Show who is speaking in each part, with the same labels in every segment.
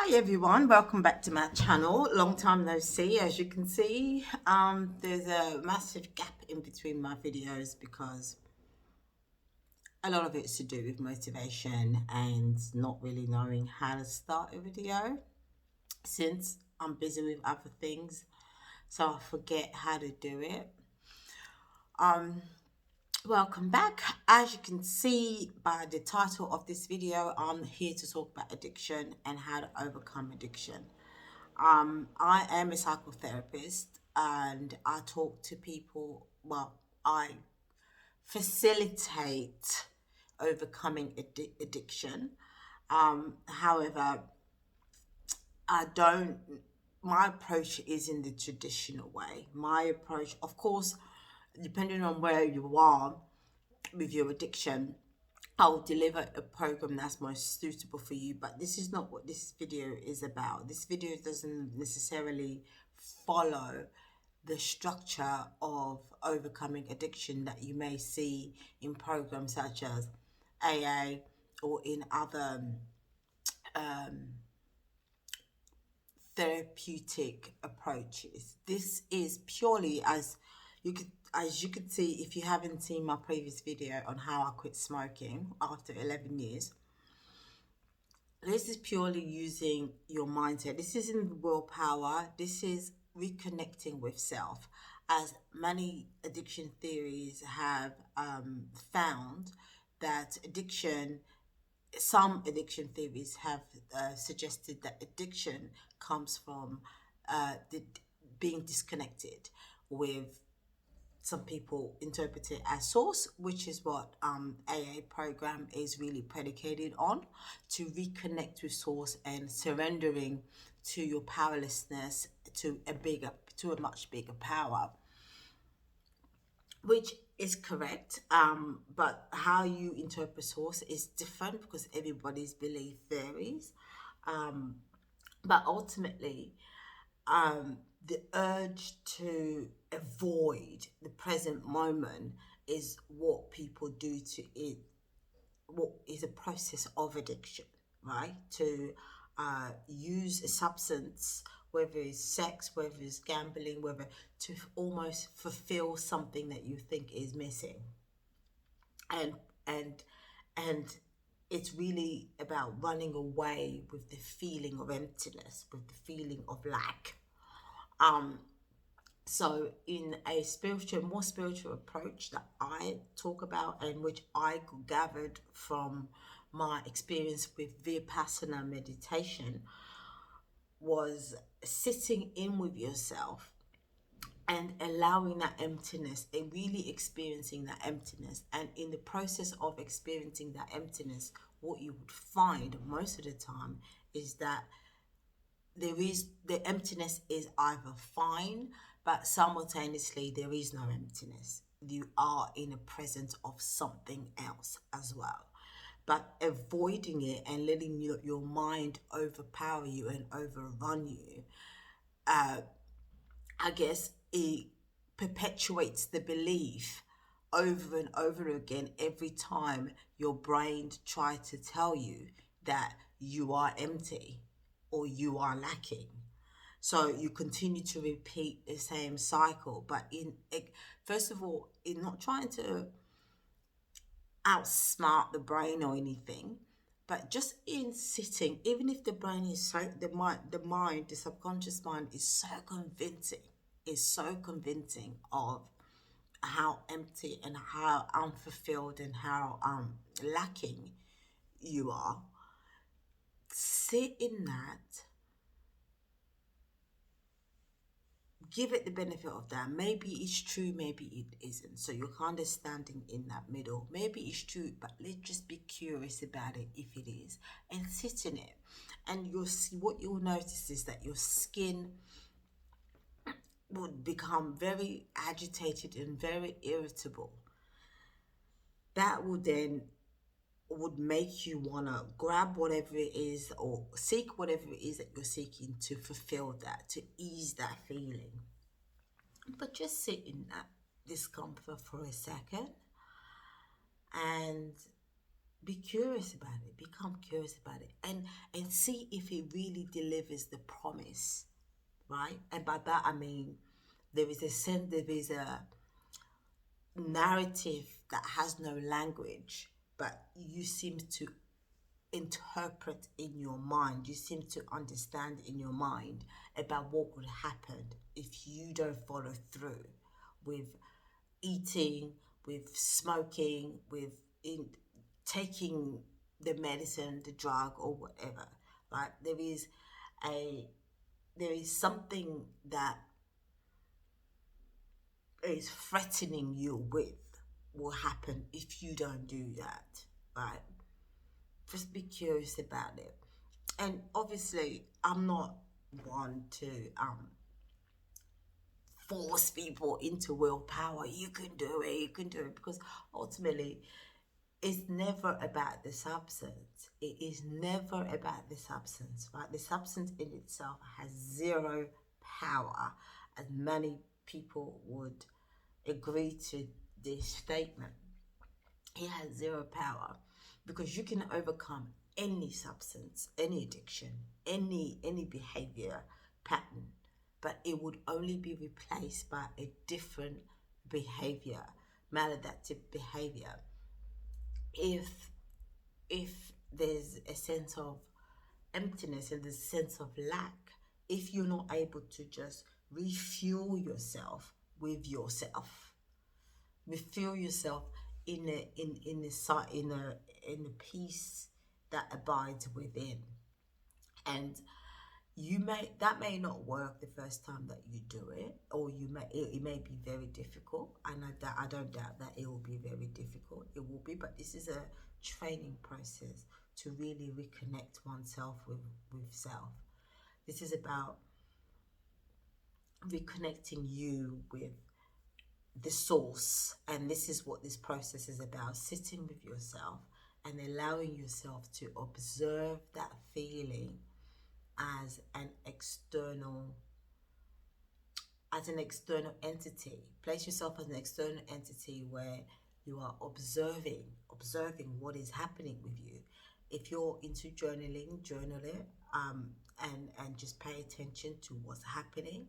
Speaker 1: Hi everyone, welcome back to my channel. Long time no see. As you can see, there's a massive gap in between my videos because a lot of it's to do with motivation and not really knowing how to start a video since I'm busy with other things, so I forget how to do it. Um, Welcome back. As you can see by the title of this video, I'm here to talk about addiction and how to overcome addiction. I am a psychotherapist and I talk to people, I facilitate overcoming addiction. However, I don't, my approach is in the traditional way. My approach, of course, depending on where you are with your addiction, I'll deliver a program that's most suitable for you, but this is not what this video is about. This video doesn't necessarily follow the structure of overcoming addiction that you may see in programs such as AA or in other therapeutic approaches. This is purely as you could see if you haven't seen my previous video on how I quit smoking after 11 years. This is purely using your mindset. This isn't willpower. This is reconnecting with self. As many addiction theories have found that some addiction theories have suggested that addiction comes from being disconnected with, some people interpret it as source, which is what AA program is really predicated on, to reconnect with source and surrendering to your powerlessness to a much bigger power, which is correct. But how you interpret source is different because everybody's belief varies. But ultimately, the urge to avoid the present moment is what people do to it, what is a process of addiction, right? To use a substance, whether it's sex, whether it's gambling, whether to almost fulfill something that you think is missing. And and and it's really about running away with the feeling of emptiness, with the feeling of lack. Um, so in a more spiritual approach that I talk about and which I gathered from my experience with Vipassana meditation, was sitting in with yourself and allowing that emptiness and really experiencing that emptiness. And in the process of experiencing that emptiness, what you would find most of the time is that the emptiness is either fine, but simultaneously there is no emptiness. You are in the presence of something else as well. But avoiding it and letting your mind overpower you and overrun you, I guess it perpetuates the belief over and over again every time your brain tries to tell you that you are empty or you are lacking. So you continue to repeat the same cycle, but first of all, in not trying to outsmart the brain or anything, but just in sitting, even if the brain is the subconscious mind is so convincing of how empty and how unfulfilled and how lacking you are. Sit in that, give it the benefit of that. Maybe it's true, maybe it isn't. So you're kind of standing in that middle. Maybe it's true, but let's just be curious about it if it is, and sit in it. And you'll see, what you'll notice is that your skin would become very agitated and very irritable. That would make you want to grab whatever it is or seek whatever it is that you're seeking to fulfill that, to ease that feeling. But just sit in that discomfort for a second and be curious about it, become curious about it, and see if it really delivers the promise, right? And by that I mean there is a narrative that has no language, but you seem to interpret in your mind, you seem to understand in your mind about what would happen if you don't follow through with eating, with smoking, with in taking the medicine, the drug, or whatever. Right? A there is something that is threatening you with will happen if you don't do that. Right? Just be curious about it. And obviously, I'm not one to force people into willpower. You can do it, you can do it, because ultimately it's never about the substance. It is never about the substance, right? The substance in itself has zero power, as many people would agree to this statement. It has zero power because you can overcome any substance, any addiction, any behavior pattern, but it would only be replaced by a different behavior, maladaptive behavior. If if there's a sense of emptiness and the sense of lack, if you're not able to just refuel yourself with yourself, refuel yourself in a peace that abides within, and that may not work the first time that you do it, or it may be very difficult, and I don't doubt that it will be very difficult. It will be, but this is a training process to really reconnect oneself with self. This is about reconnecting you with the source, and this is what this process is about: sitting with yourself and allowing yourself to observe that feeling as an external entity. Place yourself as an external entity where you are observing what is happening with you. If you're into journaling, journal it, and just pay attention to what's happening.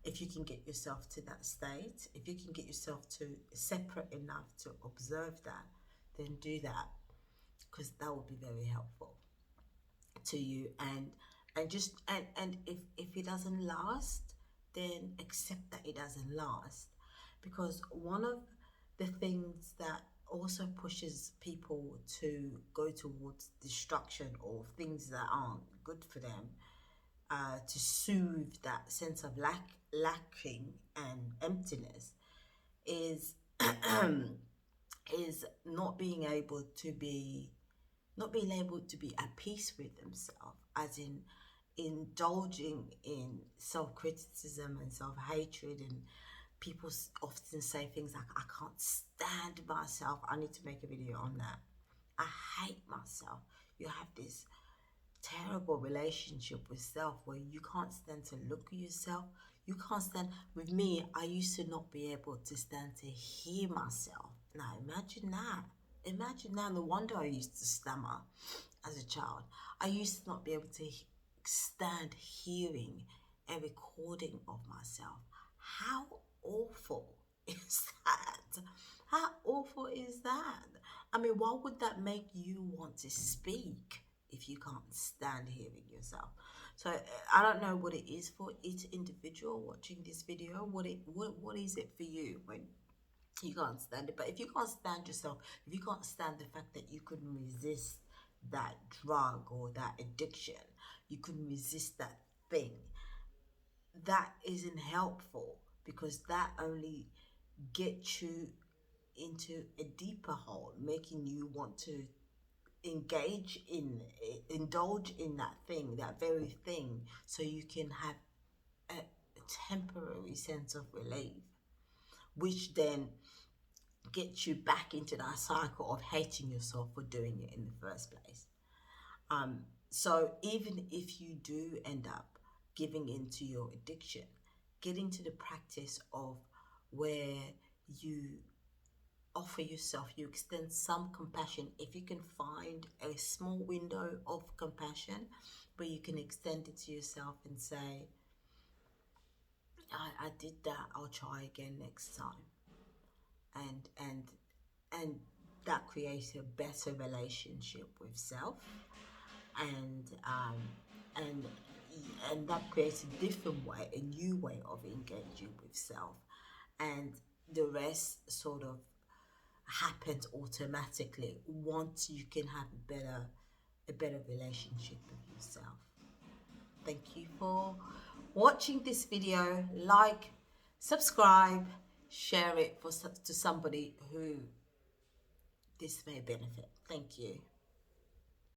Speaker 1: If you can get yourself to that state, if you can get yourself to separate enough to observe that, then do that, because that will be very helpful to you. And if it doesn't last, then accept that it doesn't last, because one of the things that also pushes people to go towards destruction or things that aren't good for them, to soothe that sense of lacking and emptiness, is is not being able to be at peace with themselves, as in indulging in self-criticism and self-hatred. And people often say things like, I can't stand myself. I need to make a video on that. I hate myself. You have this terrible relationship with self where you can't stand to look at yourself. You can't stand. With me, I used to not be able to stand to hear myself. Now imagine that. Imagine that. No wonder I used to stammer as a child. I used to not be able to stand hearing a recording of myself. How awful is that? How awful is that? I mean, why would that make you want to speak if you can't stand hearing yourself? So I don't know what it is for each individual watching this video. What is it for you when you can't stand it? But if you can't stand yourself, if you can't stand the fact that you couldn't resist that drug or that addiction, you couldn't resist that thing, that isn't helpful, because that only gets you into a deeper hole, making you want to indulge in that thing, that very thing, so you can have a temporary sense of relief, which then gets you back into that cycle of hating yourself for doing it in the first place. So even if you do end up giving into your addiction, get into the practice of where you offer yourself, you extend some compassion. If you can find a small window of compassion where you can extend it to yourself and say, I did that, I'll try again next time. And that creates a better relationship with self, and and and that creates a different way, a new way of engaging with self, and the rest sort of happens automatically once you can have a better relationship with yourself. Thank you for watching this video. Like, subscribe, share it to somebody who this may benefit. Thank you.